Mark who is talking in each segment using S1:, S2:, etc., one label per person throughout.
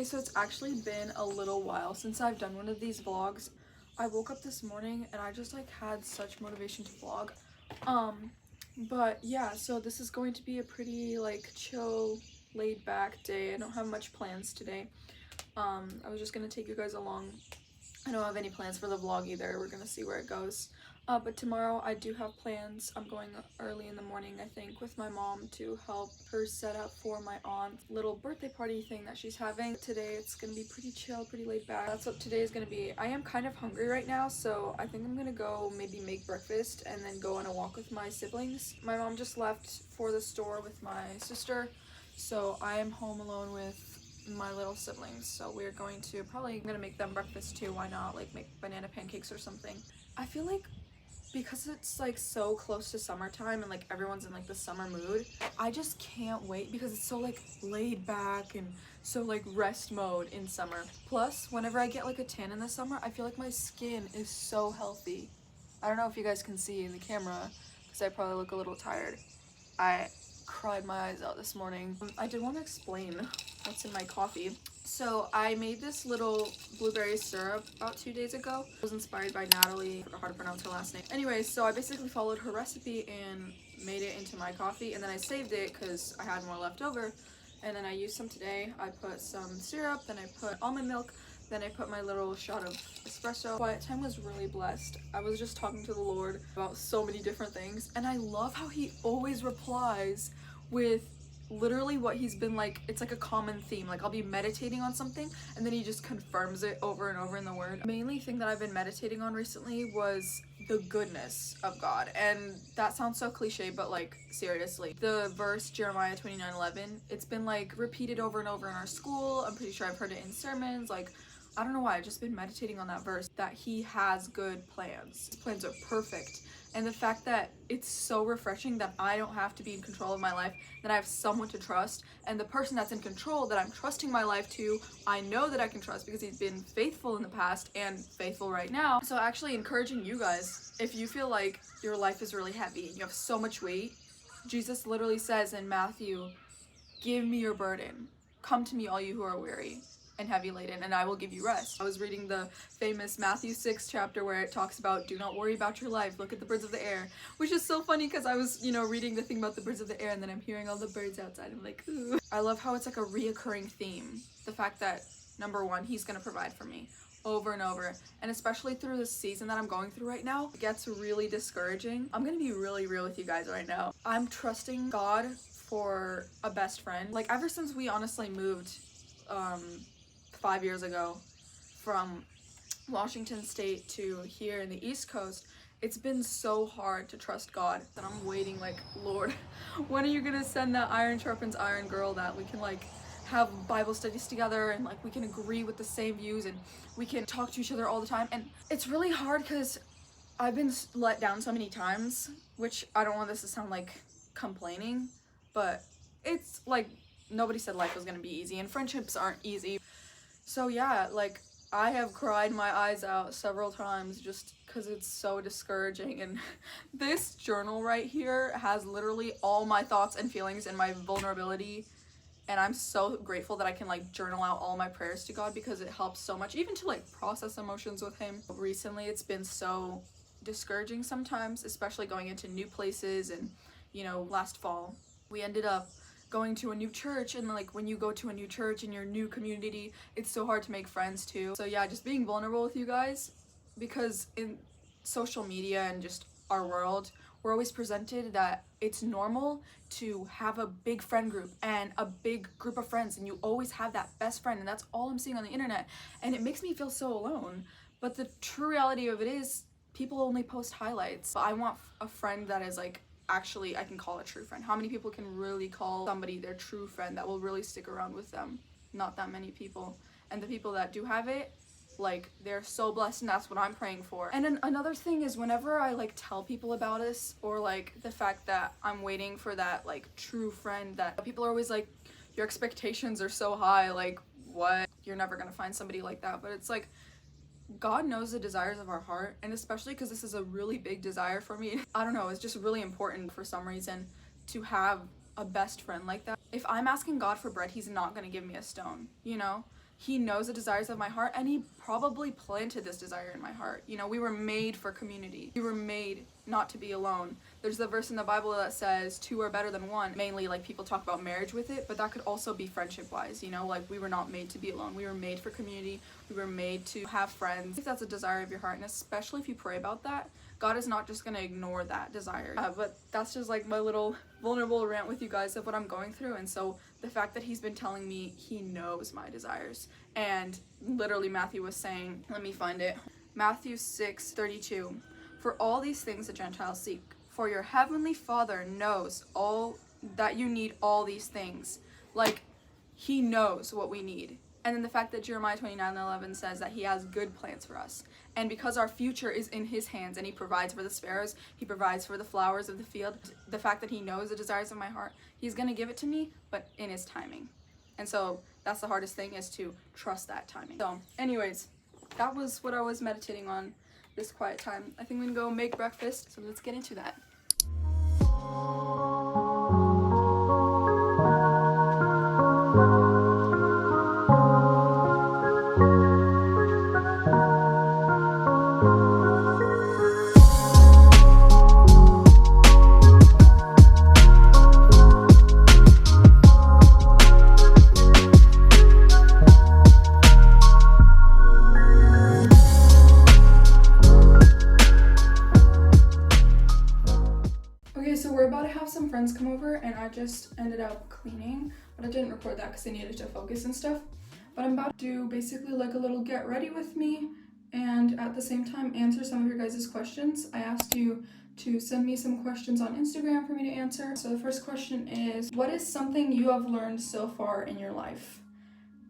S1: Okay, so it's actually been a little while since I've done one of these vlogs. I woke up this morning and I just like had such motivation to vlog. But yeah, so this is going to be a pretty like chill, laid back day. I don't have much plans today. I was just gonna take you guys along. I don't have any plans for the vlog either. We're gonna see where it goes. But tomorrow I do have plans. I'm going early in the morning, I think, with my mom to help her set up for my aunt's little birthday party thing that she's having. Today it's gonna be pretty chill, pretty laid back. That's what today is gonna be. I am kind of hungry right now, so I think I'm gonna go maybe make breakfast and then go on a walk with my siblings. My mom just left for the store with my sister, so I am home alone with my little siblings. So we're going to probably gonna make them breakfast too. Why not? Like make banana pancakes or something. I feel like because it's like so close to summertime and like everyone's in like the summer mood, I just can't wait because it's so like laid back and so like rest mode in summer. Plus, whenever I get like a tan in the summer, I feel like my skin is so healthy. I don't know if you guys can see in the camera because I probably look a little tired. I cried my eyes out this morning. I did want to explain what's in my coffee. So I made this little blueberry syrup about 2 days ago. It was inspired by Natalie. I forgot how to pronounce her last name. Anyway, so I basically followed her recipe and made it into my coffee, and then I saved it because I had more left over. And then I used some today. I put some syrup, then I put almond milk, then I put my little shot of espresso. Quiet time was really blessed. I was just talking to the Lord about so many different things, and I love how he always replies with literally what he's been like. It's like a common theme. Like I'll be meditating on something and then he just confirms it over and over in the word. The mainly thing that I've been meditating on recently was the goodness of God, and that sounds so cliche, but like seriously, the verse Jeremiah 29:11, it's been like repeated over and over in our school. I'm pretty sure I've heard it in sermons. Like I don't know why, I've just been meditating on that verse, that he has good plans. His plans are perfect. And the fact that it's so refreshing that I don't have to be in control of my life, that I have someone to trust, and the person that's in control that I'm trusting my life to, I know that I can trust because he's been faithful in the past and faithful right now. So actually encouraging you guys, if you feel like your life is really heavy and you have so much weight, Jesus literally says in Matthew, "Give me your burden. Come to me, all you who are weary and heavy laden, and I will give you rest." I was reading the famous Matthew 6 chapter where it talks about do not worry about your life, look at the birds of the air, which is so funny because I was, reading the thing about the birds of the air and then I'm hearing all the birds outside. I'm like, ooh. I love how it's like a reoccurring theme. The fact that, number one, he's gonna provide for me over and over, and especially through this season that I'm going through right now, it gets really discouraging. I'm gonna be really real with you guys right now. I'm trusting God for a best friend. Like ever since we honestly moved 5 years ago from Washington State to here in the East Coast, it's been so hard to trust God that I'm waiting like, Lord, when are you gonna send that iron sharpens iron girl that we can like have Bible studies together and like we can agree with the same views and we can talk to each other all the time. And it's really hard because I've been let down so many times, which I don't want this to sound like complaining, but it's like nobody said life was gonna be easy and friendships aren't easy. So yeah, like I have cried my eyes out several times just because it's so discouraging. And this journal right here has literally all my thoughts and feelings and my vulnerability, and I'm so grateful that I can like journal out all my prayers to God because it helps so much even to like process emotions with him. Recently it's been so discouraging sometimes, especially going into new places. And last fall we ended up going to a new church, and like when you go to a new church in your new community, it's so hard to make friends too. So yeah, just being vulnerable with you guys, because in social media and just our world, we're always presented that it's normal to have a big friend group and a big group of friends, and you always have that best friend, and that's all I'm seeing on the internet, and it makes me feel so alone. But the true reality of it is people only post highlights. I want a friend that is like actually I can call a true friend. How many people can really call somebody their true friend that will really stick around with them? Not that many people. And the people that do have it, like they're so blessed, and that's what I'm praying for. And then another thing is whenever I like tell people about this, or like the fact that I'm waiting for that like true friend, that people are always like, your expectations are so high, like what? You're never gonna find somebody like that. But it's like God knows the desires of our heart, and especially because this is a really big desire for me. I don't know, it's just really important for some reason to have a best friend like that. If I'm asking God for bread, he's not gonna give me a stone, he knows the desires of my heart, and he probably planted this desire in my heart. You know, we were made for community. We were made not to be alone. There's the verse in the Bible that says 2 are better than 1. Mainly, like, people talk about marriage with it, but that could also be friendship wise, you know, like, we were not made to be alone. We were made for community. We were made to have friends. If that's a desire of your heart, and especially if you pray about that, God is not just gonna ignore that desire. But that's just like my little vulnerable rant with you guys of what I'm going through. And so the fact that he's been telling me he knows my desires, and literally Matthew was saying, let me find it, Matthew 6:32, for all these things the Gentiles seek, for your heavenly Father knows all that you need all these things. Like, he knows what we need. And then the fact that Jeremiah 29:11 says that he has good plans for us. And because our future is in his hands, and he provides for the sparrows, he provides for the flowers of the field, the fact that he knows the desires of my heart, he's going to give it to me, but in his timing. And so that's the hardest thing, is to trust that timing. So anyways, that was what I was meditating on this quiet time. I think I'm going to go make breakfast, so let's get into that. Some friends come over, and I just ended up cleaning, but I didn't record that because I needed to focus and stuff. But I'm about to do basically like a little get ready with me, and at the same time answer some of your guys' questions. I asked you to send me some questions on Instagram for me to answer. So the first question is, what is something you have learned so far in your life?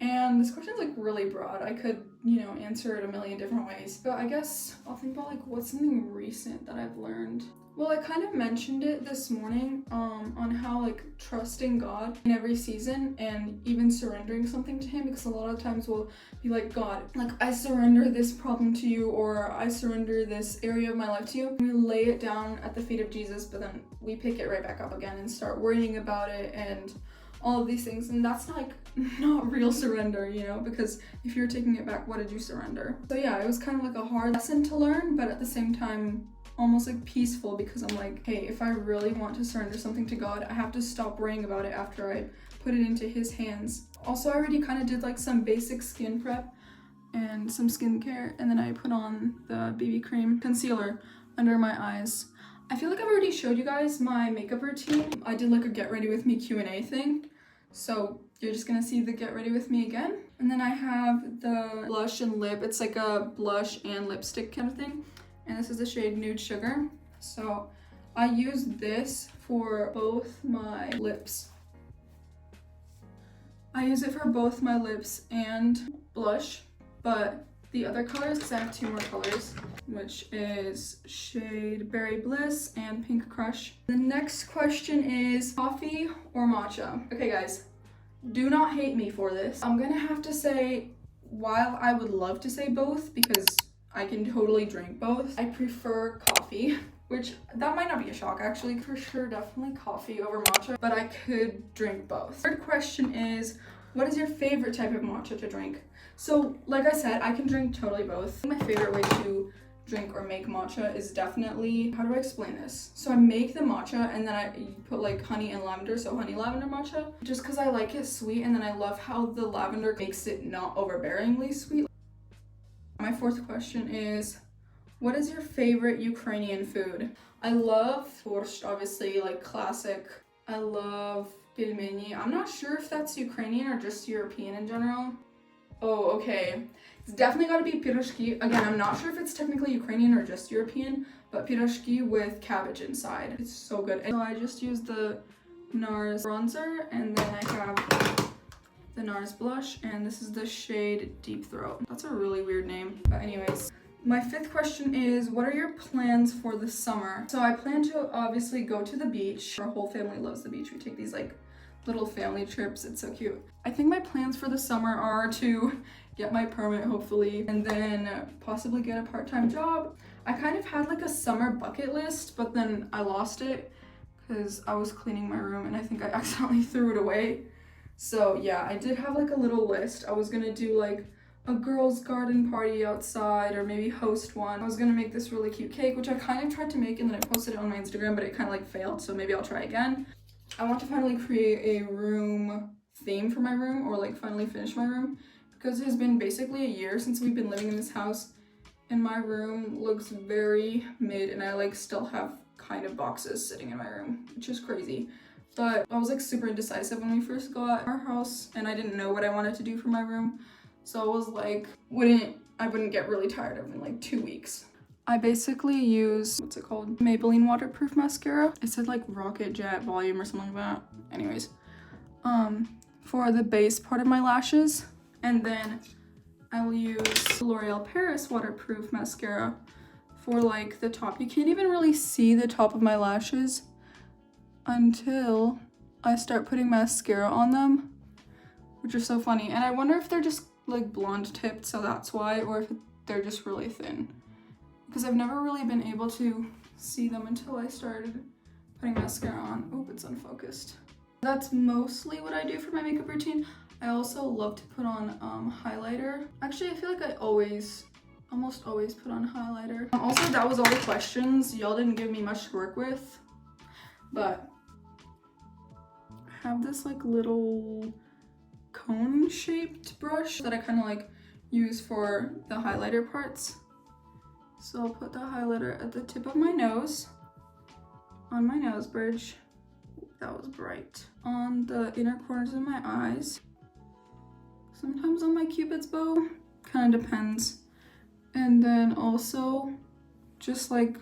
S1: And this question is like really broad. I could, you know, answer it a million different ways. But I guess I'll think about like what's something recent that I've learned. Well, I kind of mentioned it this morning on how like trusting God in every season, and even surrendering something to him, because a lot of times we'll be like, God, like, I surrender this problem to you, or I surrender this area of my life to you. We lay it down at the feet of Jesus, but then we pick it right back up again and start worrying about it and all of these things, and that's like not real surrender, you know, because if you're taking it back, what did you surrender? So yeah, it was kind of like a hard lesson to learn, but at the same time almost like peaceful, because I'm like, hey, if I really want to surrender something to God, I have to stop worrying about it after I put it into his hands. Also, I already kind of did like some basic skin prep and some skincare, and then I put on the BB cream concealer under my eyes. I feel like I've already showed you guys my makeup routine. I did like a get ready with me Q&A thing, so you're just gonna see the get ready with me again. And then I have the blush and lip. It's like a blush and lipstick kind of thing, and this is the shade Nude Sugar. So I use this for both my lips. I use it for both my lips and blush, but the other colors, because I have 2 more colors, which is shade Berry Bliss and Pink Crush. The next question is coffee or matcha? Okay guys, do not hate me for this. I'm gonna have to say, while I would love to say both, because I can totally drink both, I prefer coffee, which that might not be a shock actually. For sure, definitely coffee over matcha, but I could drink both. Third question is, what is your favorite type of matcha to drink? So like I said, I can drink totally both. My favorite way to drink or make matcha is definitely, how do I explain this? So I make the matcha and then I put like honey and lavender, so honey lavender matcha, just because I like it sweet, and then I love how the lavender makes it not overbearingly sweet. My fourth question is, what is your favorite Ukrainian food? I love borscht, obviously, like classic. I love pelmeni. I'm not sure if that's Ukrainian or just European in general. Oh, okay. It's definitely got to be piroshki. Again, I'm not sure if it's technically Ukrainian or just European, but piroshki with cabbage inside. It's so good. And so I just used the NARS bronzer, and then I have the NARS blush, and this is the shade Deep Throat. That's a really weird name. But anyways, my fifth question is, what are your plans for the summer? So I plan to obviously go to the beach. Our whole family loves the beach. We take these like little family trips. It's so cute. I think my plans for the summer are to get my permit, hopefully, and then possibly get a part-time job. I kind of had like a summer bucket list, but then I lost it because I was cleaning my room and I think I accidentally threw it away. So yeah, I did have like a little list. I was gonna do like a girls' garden party outside or maybe host one. I was gonna make this really cute cake, which I kind of tried to make and then I posted it on my Instagram, but it kind of like failed, so maybe I'll try again. I want to finally create a room theme for my room, or like finally finish my room, because it has been basically a year since we've been living in this house and my room looks very mid and I like still have kind of boxes sitting in my room, which is crazy. But I was like super indecisive when we first got our house and I didn't know what I wanted to do for my room. So I was like, I wouldn't get really tired of it in like 2 weeks. I basically use, what's it called? Maybelline waterproof mascara. It said like Rocket Jet Volume or something like that. Anyways, for the base part of my lashes. And then I will use L'Oreal Paris waterproof mascara for like the top. You can't even really see the top of my lashes until I start putting mascara on them, which is so funny. And I wonder if they're just like blonde tipped, so that's why, or if they're just really thin, because I've never really been able to see them until I started putting mascara on. Oh, it's unfocused. That's mostly what I do for my makeup routine. I also love to put on highlighter. Actually, I feel like I almost always put on highlighter. Also, that was all the questions. Y'all didn't give me much to work with, but I have this like little cone shaped brush that I kind of like use for the highlighter parts. So I'll put the highlighter at the tip of my nose, on my nose bridge. That was bright. On the inner corners of my eyes. Sometimes on my cupid's bow, kind of depends. And then also just like,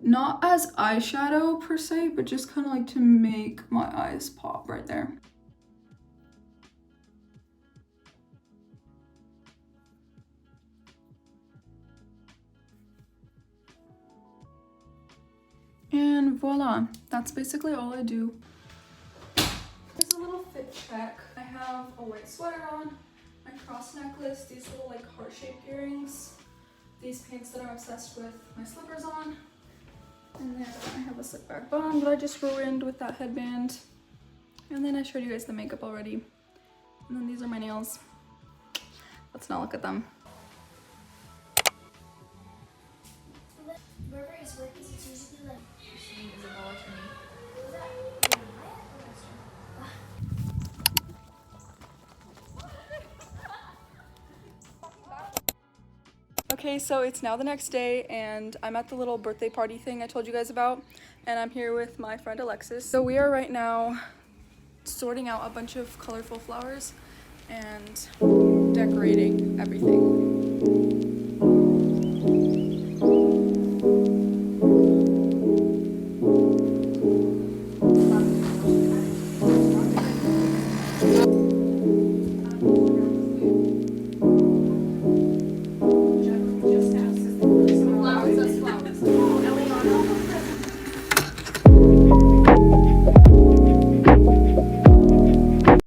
S1: not as eyeshadow per se, but just kind of like to make my eyes pop right there. And voila, that's basically all I do. Here's a little fit check. I have a white sweater on, my cross necklace, these little like heart-shaped earrings, these pants that I'm obsessed with, my slippers on, and then I have a slick back bun that I just ruined with that headband. And then I showed you guys the makeup already. And then these are my nails. Let's not look at them.
S2: Wherever his work is, it's usually like Isabella to me. Is that
S1: Okay, so it's now the next day and I'm at the little birthday party thing I told you guys about, and I'm here with my friend Alexis. So we are right now sorting out a bunch of colorful flowers and decorating everything.